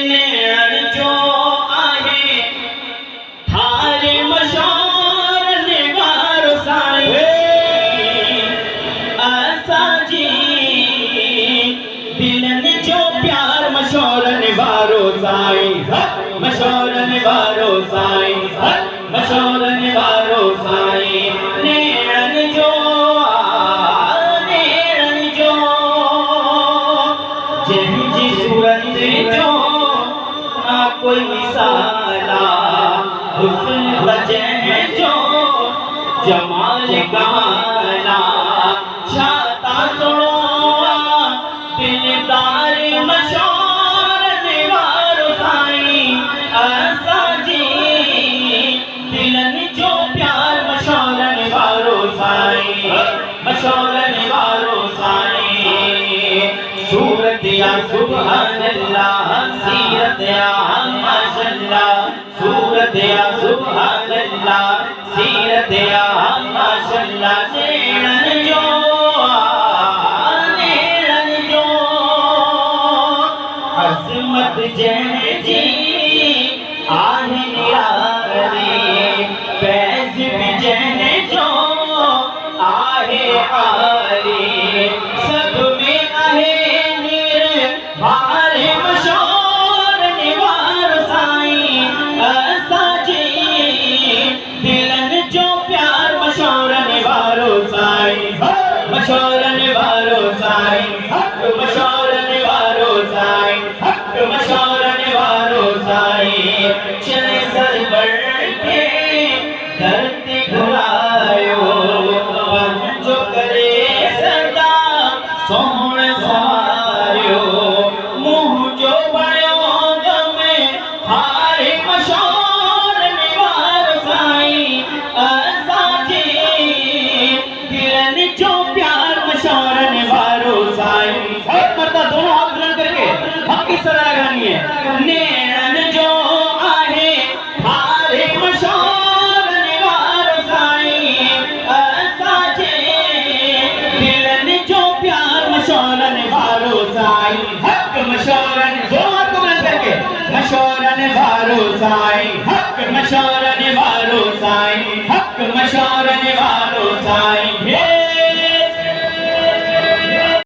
नेण जो आहे थारे मशोर निवारो साईं असांजी दिलन जो प्यार मशोर निवारो साईं मशोर निवारो साईं मशोर निवारो साईं नेण जो जंहिंजी सूरत जो ना कोई मिसाला हुस्न बजह जो जमाल कमाला छाता सुनो दिलदार मशोर निवारो साईं असांजी दिलन जो प्यार मशोर निवारो साईं मशोर निवारो साईं सूरत या सुभान अल्लाह सीरत या माशाअल्लाह सूरत या सुभान अल्लाह सीरत या माशाअल्लाह नेण जो अज़मत जंहिंजी आहे निराली फैज़ बि जंहिंजो आहे आली सब में आहे मारे मशोर निवार साईं असांजी दिलन जो प्यार मशोर निवारो साईं मशोर निवारो साईं मशोर निवारो साईं मशोर निवारो साईं चले सरवर के धरती घुरायो पंजो करे सदा सोहण सवारियो मुझो बड़ो गमे हारे मशोर निवार साईं असांजी दिलन जो प्यार मशोर निवारो साईं एक मर्दा दोनों हाथ बुलंद करके हक की सराह लगानी है नेण जो आहे हारे मशोर निवारो साईं असांजी दिलन जो प्यार मशोर निवारो साईं हक मशोर दो हाथ बुलंद करके मशोर निवारो साईं हक मशोर निवारो साईं हक मशोर निवारो साईं